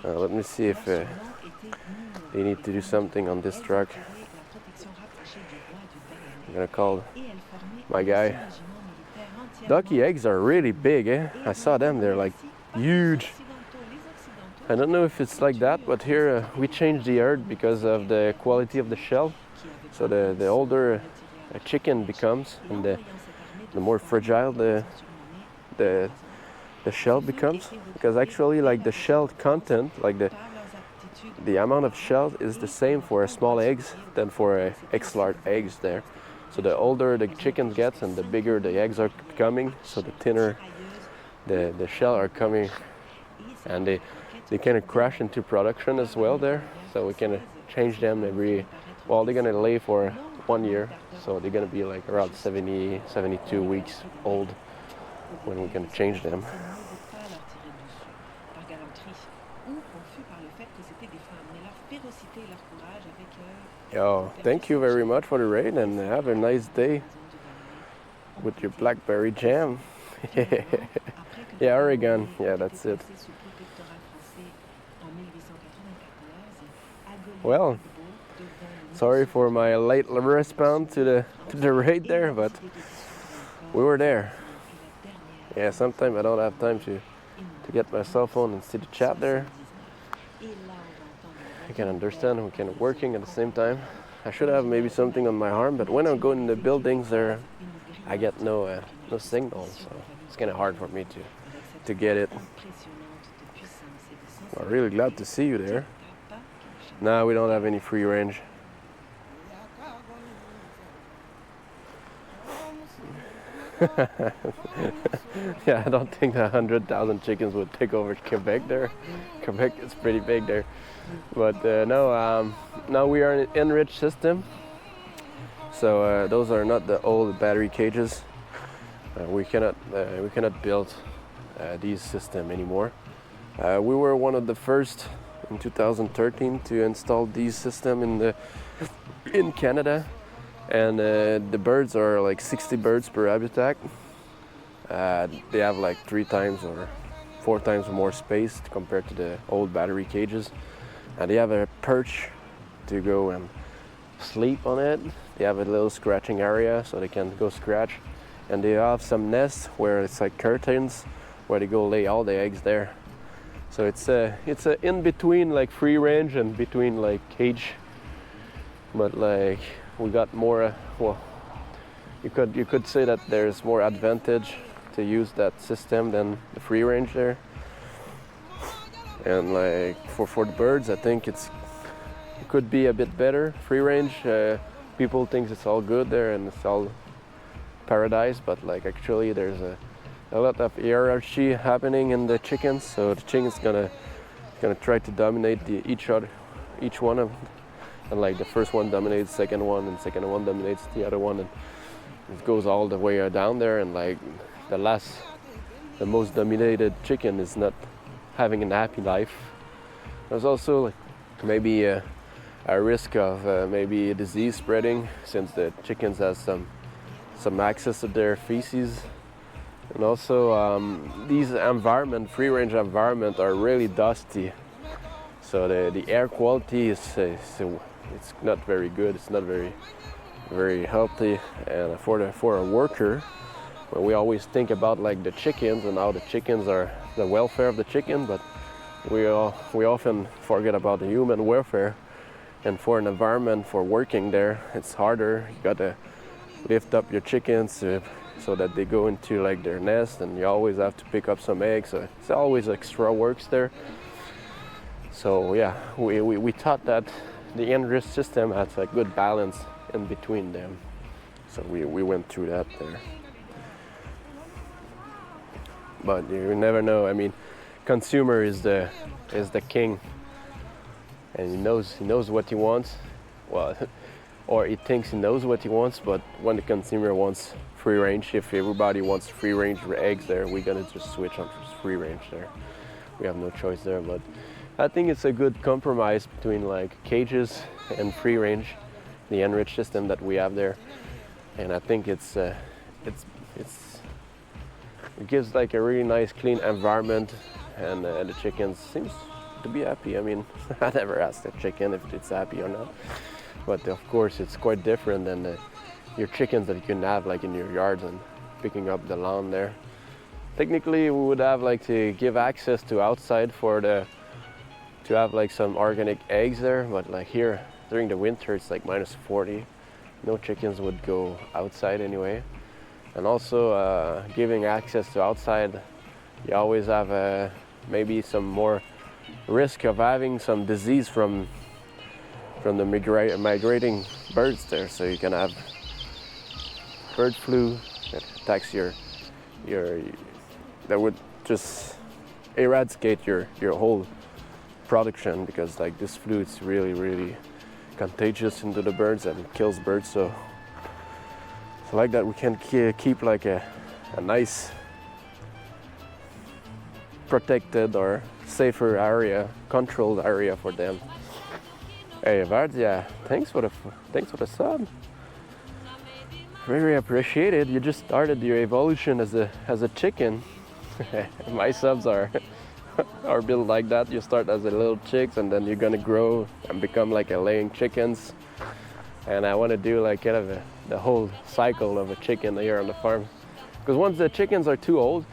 Let me see if they need to do something on this truck. I'm gonna call my guy. Ducky eggs are really big, eh? I saw them, they're like huge. I don't know if it's like that, but here we changed the herd because of the quality of the shell. So the older a chicken becomes, and the more fragile the shell becomes. Because actually, like the shell content, like the amount of shell is the same for small eggs than for X large eggs there. So the older the chicken gets and the bigger the eggs are becoming, so the thinner the shell are coming, and they kind of crash into production as well there. So we kind of change them every, well, they're gonna lay for 1 year, so they're gonna be like around 72 weeks old when we're gonna change them. Yo, thank you very much for the raid, and have a nice day with your blackberry jam. Yeah, Oregon, yeah, that's it. Well, sorry for my late response to the raid there, but we were there. Yeah, sometimes I don't have time to get my cell phone and see the chat there. I can understand, we're kind of working at the same time. I should have maybe something on my arm, but when I'm going in the buildings there, I get no signal, so it's kind of hard for me to get it. I'm really glad to see you there. No, we don't have any free range. Yeah, I don't think that 100,000 chickens would take over Quebec there. Quebec is pretty big there. But no, now we are in an enriched system. So those are not the old battery cages. We cannot build these systems anymore. We were one of the first in 2013 to install these systems in Canada, and the birds are like 60 birds per habitat. They have like 3 times or 4 times more space compared to the old battery cages, and they have a perch to go and sleep on it. They have a little scratching area so they can go scratch, and they have some nests where it's like curtains where they go lay all the eggs there. So it's a in between like free range and between like cage, but like we got more. Well, you could say that there's more advantage to use that system than the free range there. And like for the birds, I think it could be a bit better. Free range, people think it's all good there and it's all paradise, but like actually there's a lot of hierarchy happening in the chickens. So the chicken's gonna try to dominate each one of them. And like the first one dominates the second one, and second one dominates the other one, and it goes all the way down there. And like the most dominated chicken is not having a happy life. There's also like maybe a risk of maybe a disease spreading, since the chickens have some access to their feces. And also these free range environment are really dusty, so the air quality is it's not very good. It's not very healthy, and for a worker, when we always think about like the chickens and how the chickens are the welfare of the chicken, but we often forget about the human welfare. And for an environment for working there, it's harder. You gotta lift up your chickens so that they go into like their nest, and you always have to pick up some eggs. So it's always extra works there. So yeah, we thought that the enriched system has a good balance in between them. So we went through that there. But you never know. I mean, consumer is the king, and he knows what he wants. Well, or he thinks he knows what he wants, but when the consumer wants free range, if everybody wants free range eggs there, we're gonna just switch on free range there. We have no choice there, but I think it's a good compromise between like cages and free range, the enriched system that we have there. And I think it gives like a really nice clean environment, and the chickens seems to be happy. I mean, I never asked a chicken if it's happy or not. But of course, it's quite different than your chickens that you can have like in your yards and picking up the lawn there. Technically, we would have like to give access to outside to have like some organic eggs there, but like here during the winter it's like -40. No chickens would go outside anyway. And also giving access to outside, you always have maybe some more risk of having some disease from the migrating birds there. So you can have bird flu that attacks your that would just eradicate your whole production, because like this flu, it's really contagious into the birds and it kills birds. So like that we can keep like a nice protected or safer area, controlled area for them. Hey Vard, yeah, thanks for the sub. Very appreciated. You just started your evolution as a chicken. My subs are built like that. You start as a little chicks and then you're gonna grow and become like a laying chickens. And I want to do like kind of the whole cycle of a chicken here on the farm. Because once the chickens are too old,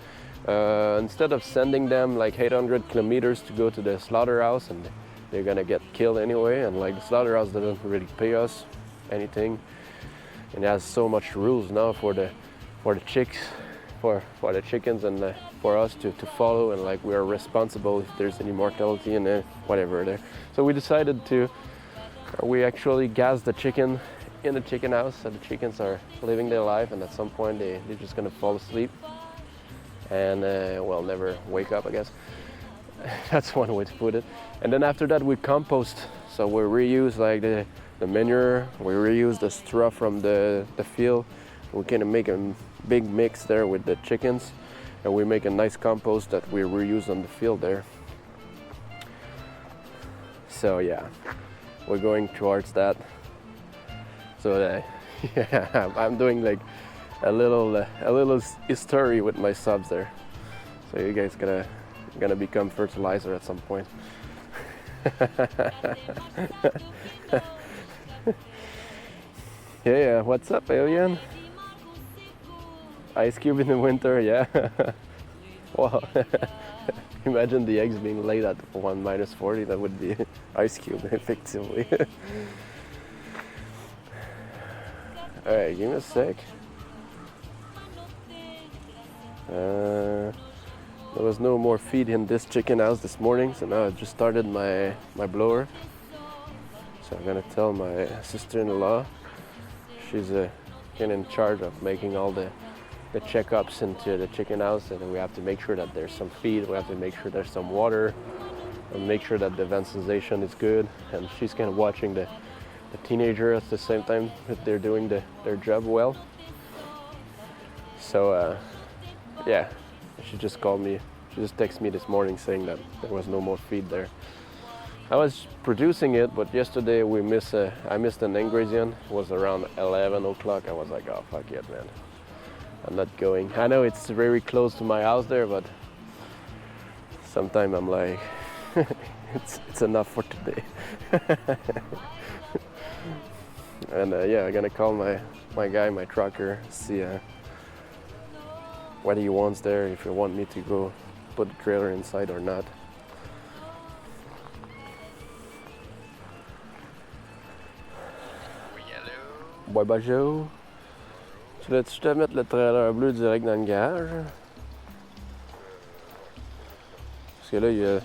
instead of sending them like 800 kilometers to go to the slaughterhouse, and they're gonna get killed anyway, and like the slaughterhouse doesn't really pay us anything, and it has so much rules now for the chicks, for the chickens, and for us to follow, and like we are responsible if there's any mortality and whatever there. So we decided we actually gas the chicken in the chicken house, so the chickens are living their life, and at some point they're just gonna fall asleep and well, never wake up, I guess. That's one way to put it. And then after that we compost, so we reuse like the manure, we reuse the straw from the field. We can make a big mix there with the chickens, and we make a nice compost that we reuse on the field there. So yeah, we're going towards that. So yeah, I'm doing like a little history with my subs there. So you guys gonna become fertilizer at some point. Yeah, what's up, alien? Ice cube in the winter, yeah. Wow. Imagine the eggs being laid at -40. That would be ice cube, effectively. All right, give me a sec. There was no more feed in this chicken house this morning, so now I just started my blower. So I'm gonna tell my sister-in-law. She's in charge of making all the checkups into the chicken house, and we have to make sure that there's some feed, we have to make sure there's some water, and make sure that the ventilation is good. And she's kind of watching the teenager at the same time that they're doing their job well. So yeah, she just called me, she just texted me this morning saying that there was no more feed there. I was producing it, but yesterday I missed an ingredient. It was around 11 o'clock. I was like, oh fuck it, man, I'm not going. I know it's very close to my house there, but sometimes I'm like, it's enough for today. And yeah, I'm gonna call my guy, my trucker, see what he wants there, if he want me to go put the trailer inside or not. Ouais, bah Joe, tu voulais-tu te mettre le trailer bleu direct dans le garage? Parce que là, il y a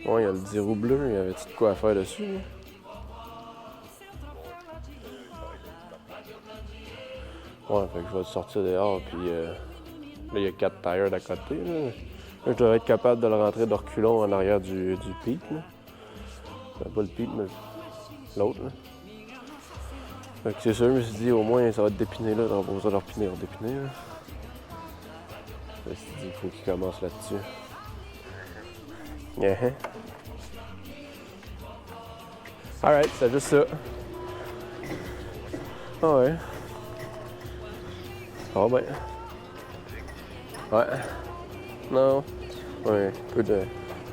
le 10 roues bleu, il y avait-tu de quoi à faire dessus? Ouais, fait que je vais le sortir dehors, puis là, il y a 4 tires d'à côté. Là, je devrais être capable de le rentrer de reculons en arrière du pit. Là. Pas le pit, mais l'autre. Là. Fait que c'est sûr, je me suis dit, au moins, ça va être dépiné là, on va pas besoin de le repiner, redépiner. Là. Je me suis dit, il faut qu'il commence là-dessus. Yeah. Alright, c'est juste ça. Ah ouais. Oh ben. Ouais. Non. Ouais, un peu de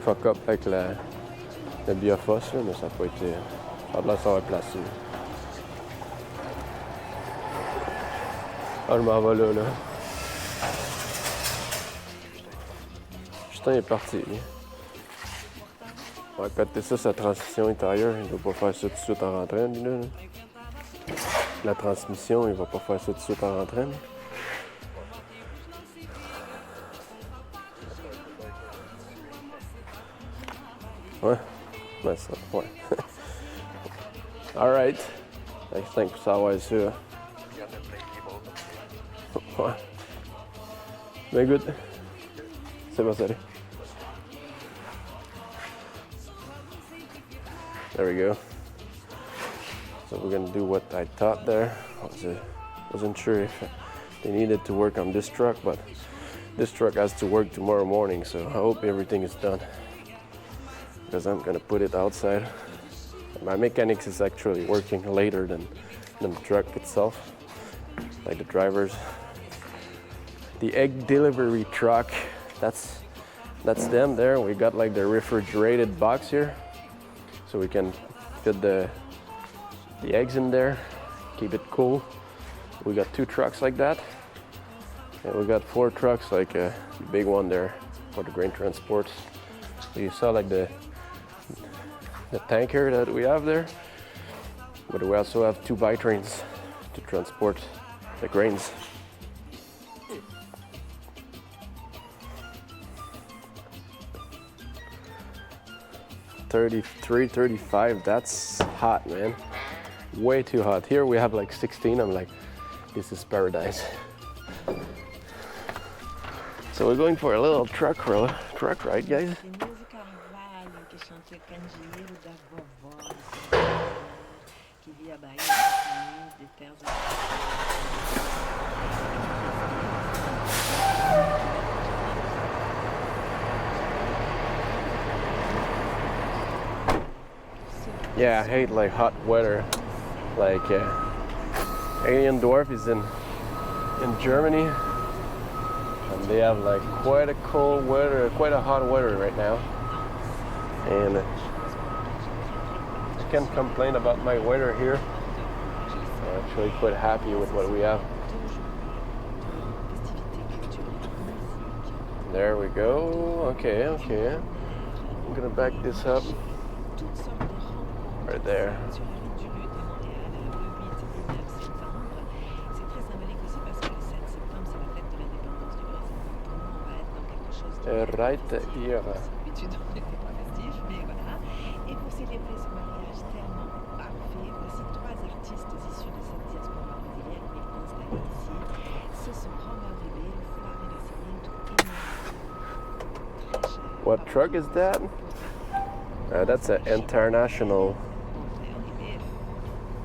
fuck up avec le biophos, là, mais ça n'a pas été. Ça a de l'air ça va placé. Ah, je m'en vais là. Justin est parti. On va péter ça, sa transmission intérieure. Il ne va pas faire ça tout de suite en rentrant, lui, là. La transmission, il va pas faire ça tout de suite en rentrant. Ouais, ben ça, ouais. Alright. I think ça va être ça. Ouais. Mais good. C'est bon, salut. There we go. So we're gonna do what I thought there. Wasn't sure if they needed to work on this truck, but this truck has to work tomorrow morning, so I hope everything is done. Because I'm gonna put it outside. My mechanics is actually working later than the truck itself, like the drivers. The egg delivery truck, that's them there. We got like the refrigerated box here, so we can fit the eggs in there, keep it cool. We got 2 trucks like that, and we got 4 trucks like the big one there for the grain transport. So you saw like the tanker that we have there, but we also have 2 bi-trains to transport the grains. $33, $35, that's hot, man. Way too hot. Here we have like 16. I'm like, this is paradise. So we're going for a little truck ride, guys. Yeah, I hate like hot weather. Like Alien Dwarf is in Germany, and they have like quite a cold weather, quite a hot weather right now. And I can't complain about my weather here. I'm actually quite happy with what we have. There we go. Okay. I'm gonna back this up. Right there. Right here. What truck is that? That's an international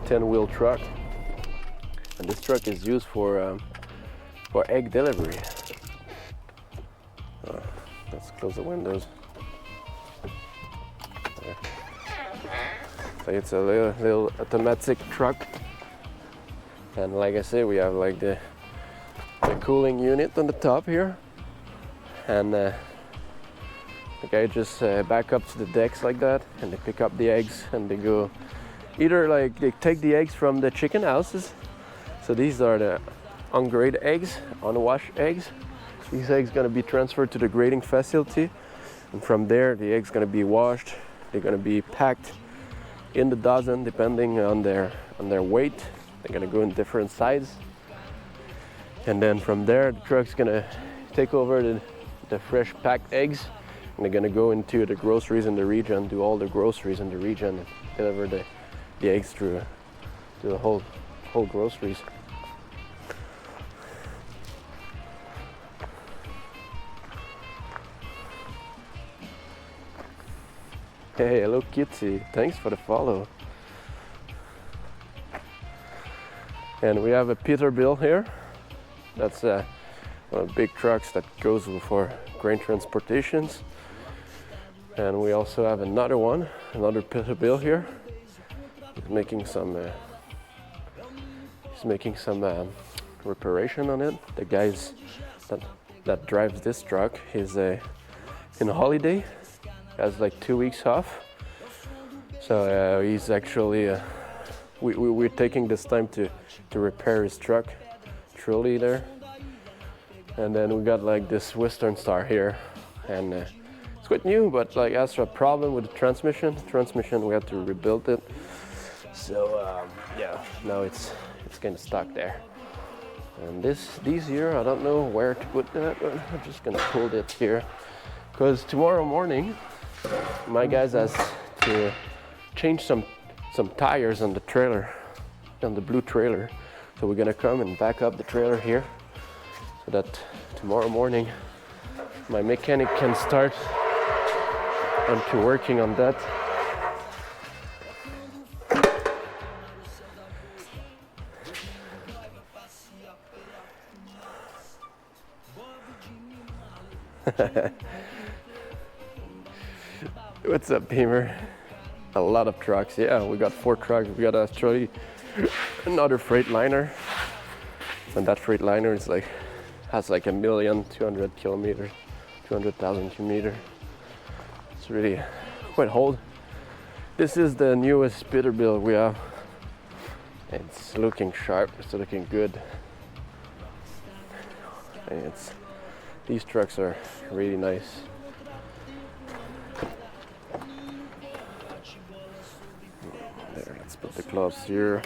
10-wheel truck, and this truck is used for egg delivery. Let's close the windows. There. So it's a little automatic truck, and like I said, we have like the cooling unit on the top here, and the guy just back up to the decks like that, and they pick up the eggs, and they go either like they take the eggs from the chicken houses. So these are the ungraded eggs, unwashed eggs. These eggs gonna be transferred to the grading facility, and from there the eggs gonna be washed. They're gonna be packed in the dozen depending on their weight. They're gonna go in different sizes, and then from there the truck's gonna take over the fresh packed eggs, and they're gonna go into the groceries in the region, do all the groceries in the region, and deliver the eggs through to the whole groceries. Hey, hello Kitty, thanks for the follow. And we have a Peterbilt here. That's one of the big trucks that goes for grain transportations. And we also have another Peterbilt here. He's making some reparation on it. The guys that drives this truck is in holiday, has like 2 weeks off. So he's actually, we're taking this time to repair his truck, trolley there. And then we got like this Western Star here, and it's quite new, but like has a problem with the transmission. We had to rebuild it. So yeah, now it's kind of stuck there. And these here, I don't know where to put that, but I'm just gonna pull it here, because tomorrow morning my guys has to change some tires on the trailer, on the blue trailer. So we're gonna come and back up the trailer here, so that tomorrow morning my mechanic can start onto working on that. What's up, Beamer? A lot of trucks. Yeah, we got 4 trucks. We got actually another Freightliner, and that Freightliner is like has like 1,200,000 kilometers, 200,000 kilometers. It's really quite old. This is the newest Peterbilt we have. It's looking sharp. It's looking good. And these trucks are really nice. There, let's put the gloves here.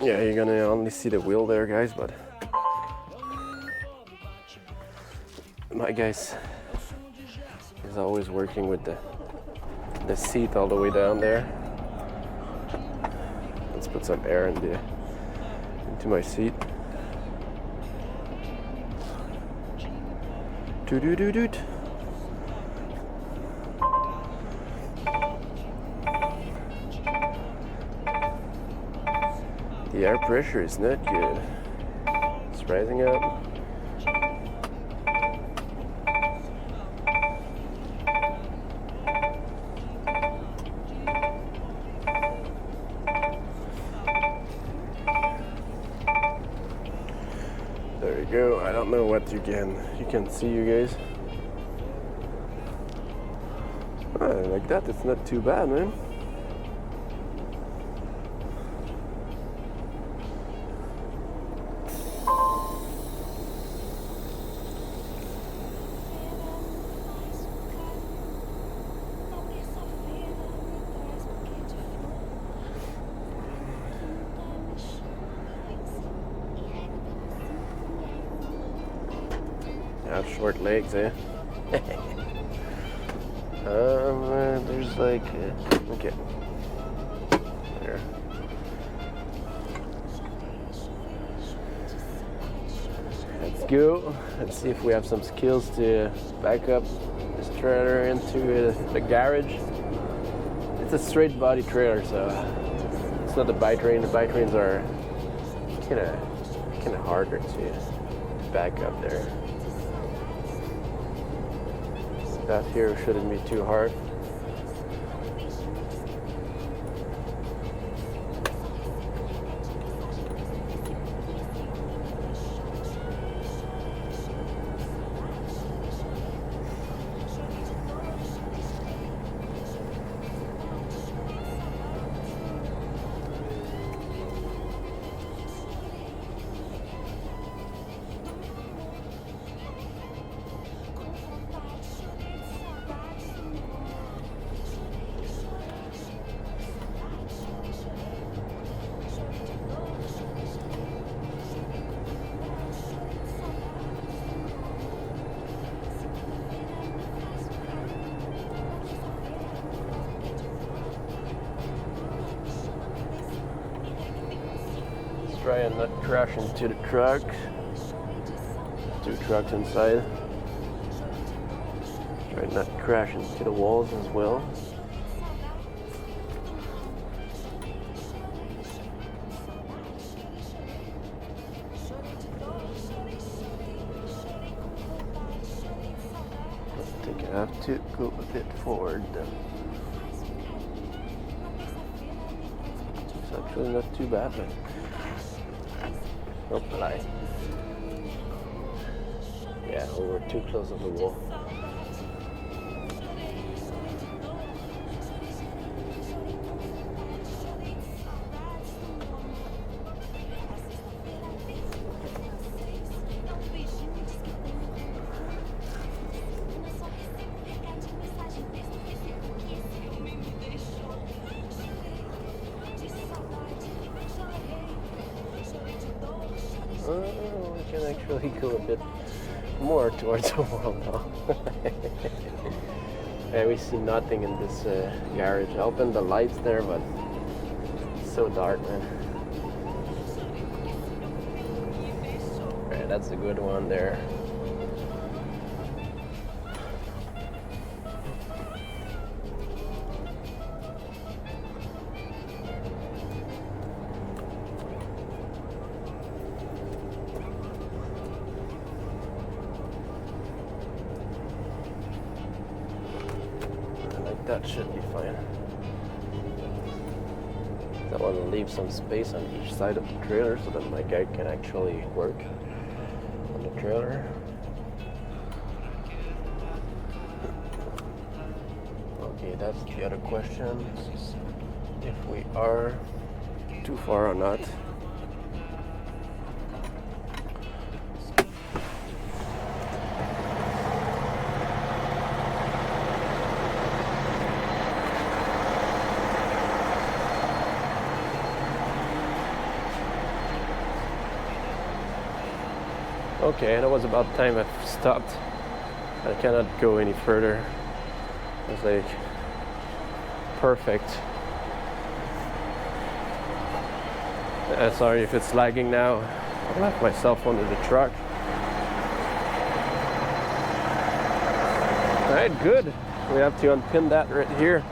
Yeah, you're gonna only see the wheel there, guys, but my guys is always working with the seat all the way down there. Let's put some air into my seat. Doot. The air pressure is not good. It's rising up. There you go. I don't know what you can see, you guys. Like that, it's not too bad, man. I have short legs, eh? There's like, okay, there. Let's go. Let's see if we have some skills to back up this trailer into the garage. It's a straight body trailer, so it's not a bike train. The bike trains are kind of harder to back up there. That here shouldn't be too hard. Try and not crash into the truck. 2 trucks inside. Try not to crash into the walls as well. I think I have to go a bit forward. It's actually not too bad, but oh, lie. we were too close to the wall. We can actually go a bit more towards the wall now. Yeah, we see nothing in this garage. I opened the lights there, but it's so dark, man. Alright, that's a good one there. That should be fine. I want to leave some space on each side of the trailer so that my guy can actually work on the trailer. Okay, that's the other question. If we are too far or not. Okay, and it was about time I stopped. I cannot go any further. It's like perfect. Sorry if it's lagging now. I left my cell phone in the truck. Alright, good. We have to unpin that right here.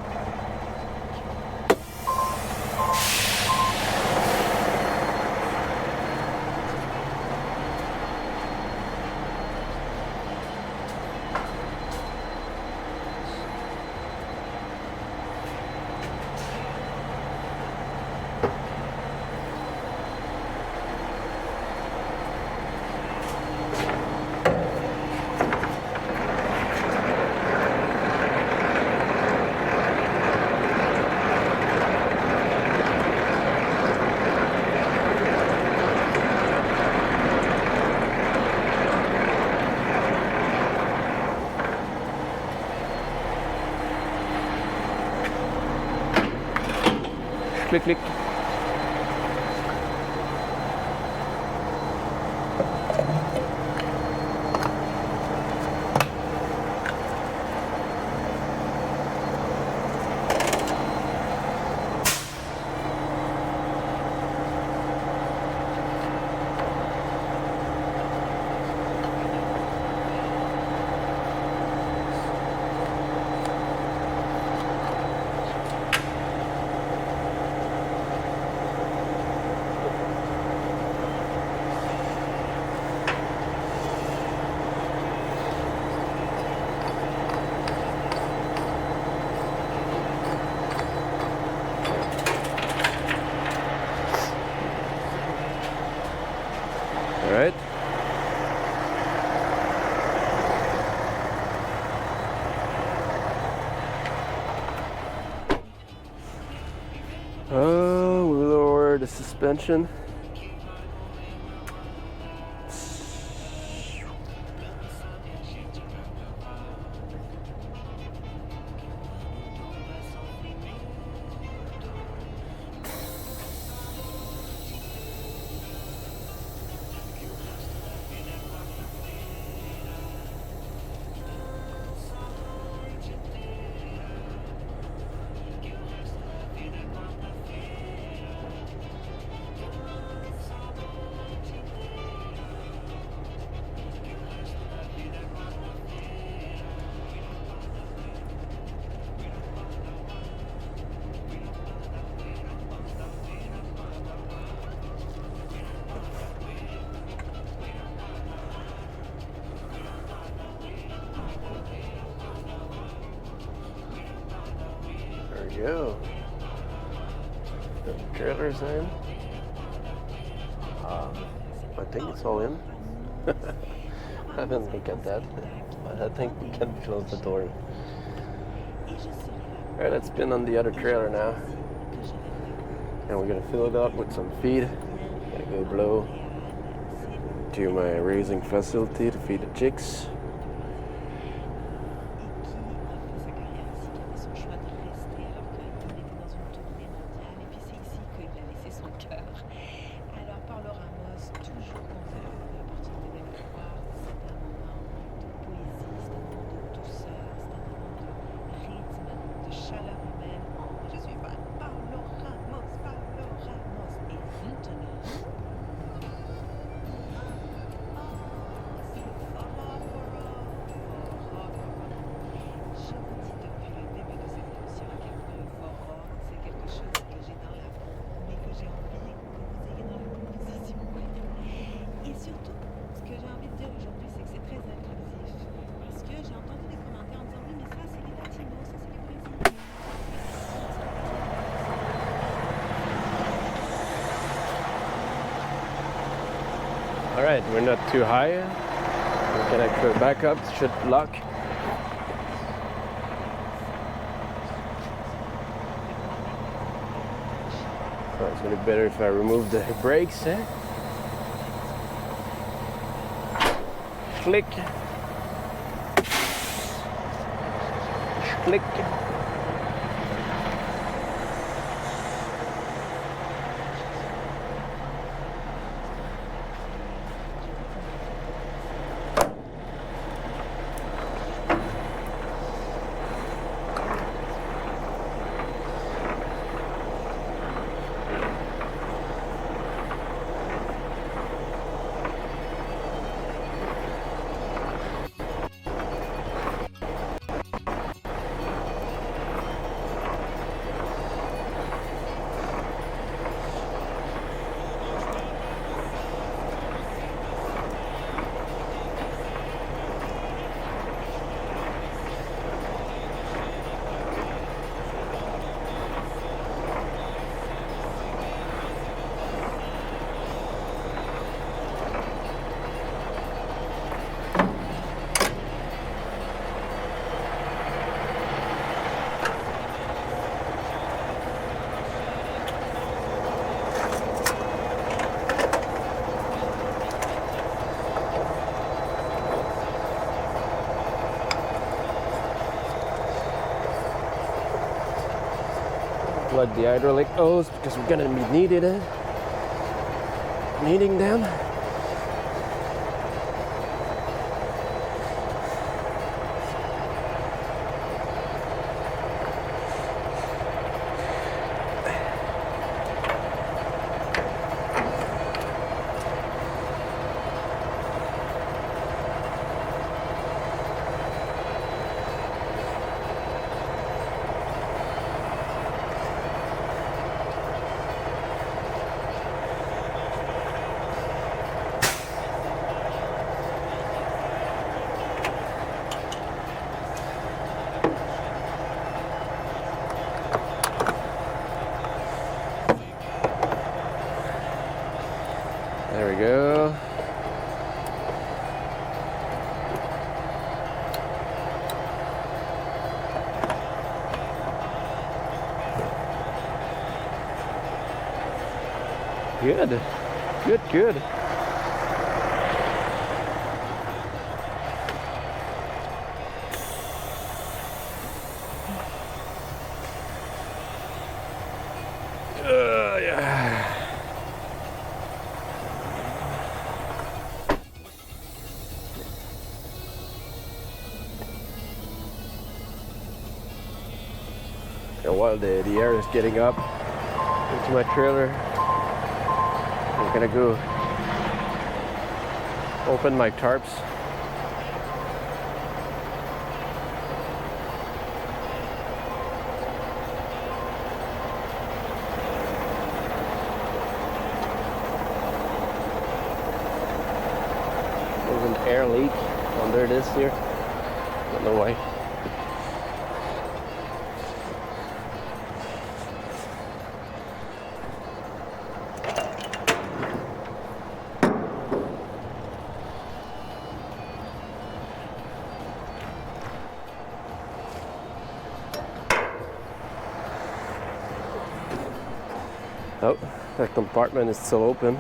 Click, click. All right. Oh, we lower the suspension. Go. The trailer's in. I think it's all in. haven't looked at that, but I think we can close the door. Alright, let's spin on the other trailer now. And we're gonna fill it up with some feed. Gonna go blow to my raising facility to feed the chicks. Alright, we're not too high. We're gonna go back up, should lock. So it's gonna be better if I remove the brakes, eh? Click. Click. Plug the hydraulic hose because we're gonna be needing them. There we go. Good. Good. Yeah. And while the air is getting up into my trailer, I'm gonna go open my tarps. There's an air leak under this here. Don't know why. Oh, that compartment is still open.